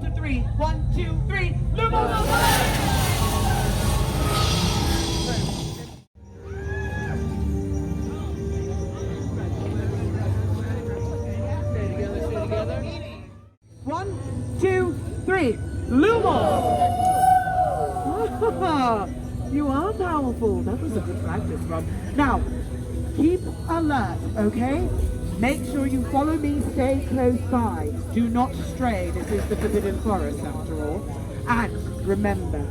count of 3. 1, 2, 3. Lumos! One, two, three. Lumos! You are powerful. That was a good practice run. Now, keep alert, okay? Make sure you follow me, stay close by. Do not stray. This is the Forbidden Forest, after all. And remember,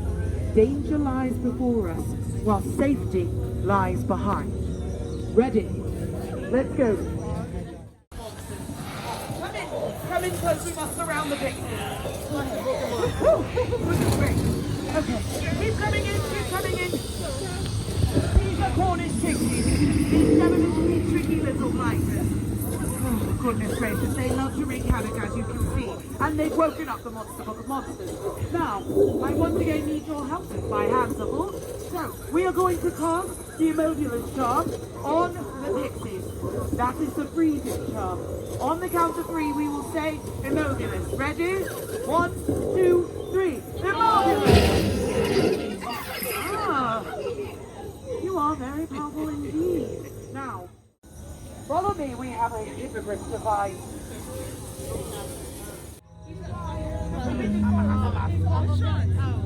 danger lies before us, while safety lies behind. Ready? Let's go. Come in close, we must surround the Pixies. Okay, keep coming in, keep coming in. These are Cornish Pixies. These devilishly tricky little blighters. Oh, goodness gracious, they love to wreak havoc, as you can see. And they've woken up the Monster Book of Monsters. Now, I once again need your help if my hands are full. So, we are going to cast the Immobulus charm on the Pixies. That is the freezing charm. On the count of 3, we will say Immobulus. Ready? 1, 2, 3. Immobulus! Ah, you are very powerful indeed. Now, follow me. We have a Hippogriff device.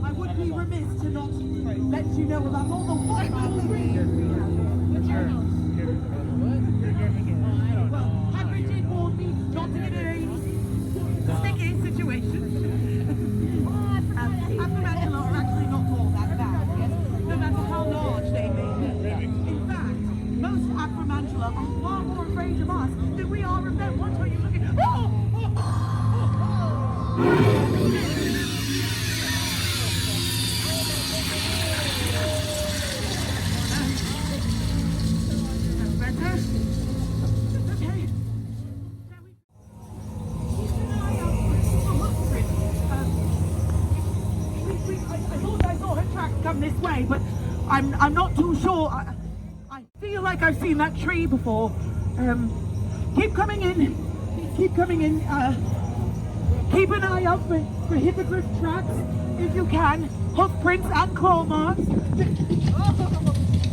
I would be remiss to not let you know about all the wonderful creatures we have. Not in a sticky situation. Acromantula are actually not all that bad, yes? No matter how large they may be. In fact, most Acromantula are far more afraid of us than we are of them. What are you looking at? That's better. Okay. I saw her track come this way, but I'm not too sure. I feel like I've seen that tree before. Keep coming in. Keep coming in. Keep an eye out for Hippogriff tracks if you can. Hoof prints and claw marks.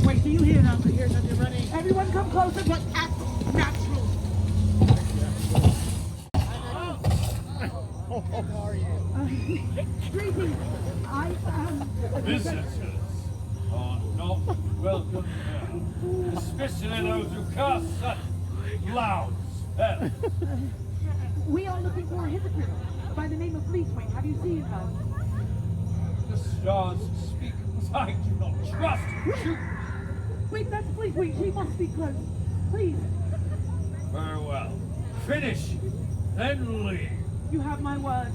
Wait, do you hear them? I hear them. They're running. Everyone come closer, but act natural. How are you? Greetings. I am... Visitors are not welcome here, especially those who cast such loud spells. We are looking for a Hippogriff by the name of Fleetwing. Have you seen her? The stars speak, but I do not trust you. Wait, that's Fleetwing. She must be close. Please. Very well. Finish, then leave. You have my word.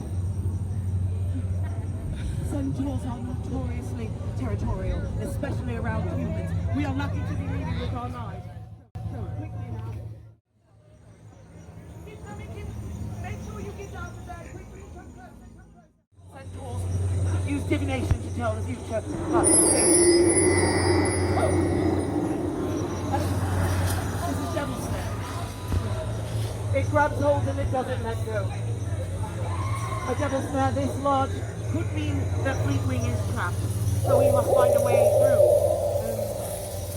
Centaurs are notoriously territorial, especially around humans. We are lucky to be leading with our lives. So, quickly now. Keep coming, make sure you get out of there. Quickly, come closer. Centaurs use divination to tell the future. But, this is Devil Snare. It grabs hold and it doesn't let go. A Devil Snare this large could mean that Fleetwing is trapped, so we must find a way through.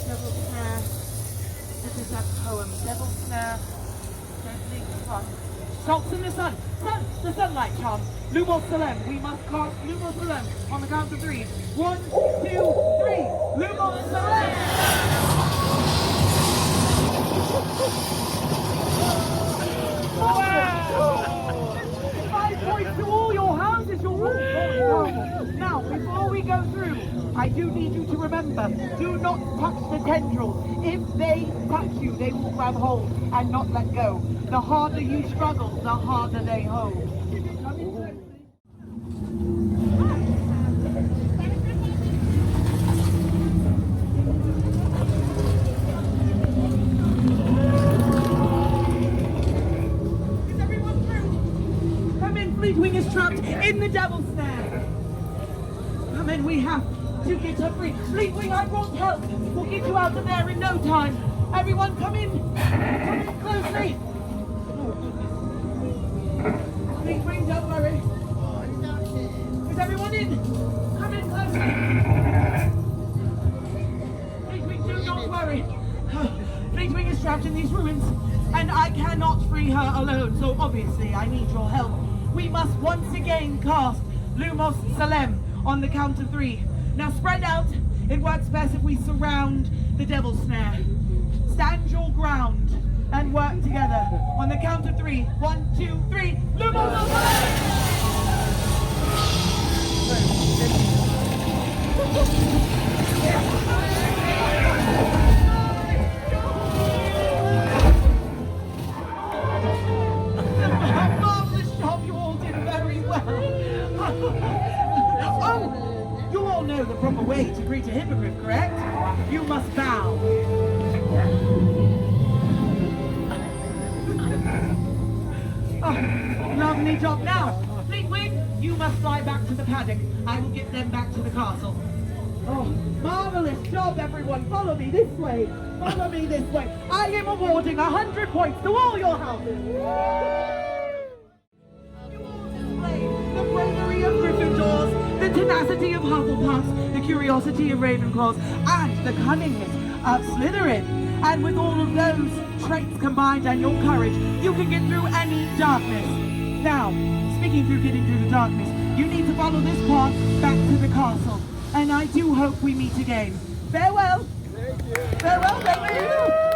Devil Snare. This is that poem. Devil Snare. Gently fun. Shots in the sun. Sun! The sunlight charm. Lumos Solemn. We must cast Lumos Solemn on the count of 3. 1, 2, 3. Lumos Solemn! Wow! 5 points to all your houses. You're all very powerful. Now, before we go through, I do need you to remember, do not touch the tendrils. If they touch you, they will grab hold and not let go. The harder you struggle, the harder they hold. Come in closely. Is everyone through? Come in, Fleetwing is trapped in the Devil Snare. Come in, we have to get her free. Fleetwing, I want help. We'll get you out of there in no time. Everyone, come in. Come in closely. Fleetwing, don't worry. in! Come in closer! Fleetwing, do not worry. Fleetwing is trapped in these ruins, and I cannot free her alone, so obviously I need your help. We must once again cast Lumos on the count of 3. Now spread out. It works best if we surround the Devil's Snare. Stand your ground and work together. On the count of 3. 1, 2, 3. Lumos Marvelous job, you all did very well. Oh, you all know the proper way to greet a hippogriff, correct? You must bow. Oh, lovely job. Now, Fleetwing, you must fly back to the paddock. I will get them back to the castle. Oh, marvelous job, everyone. Follow me this way. Follow me this way. I am awarding 100 points to all your houses. You all display the bravery of Gryffindors, the tenacity of Hufflepuffs, the curiosity of Ravenclaws, and the cunningness of Slytherin. And with all of those traits combined and your courage, you can get through any darkness. Now, speaking through getting through the darkness, you need to follow this path back to the castle. And I do hope we meet again. Farewell! Thank you. Farewell, thank you!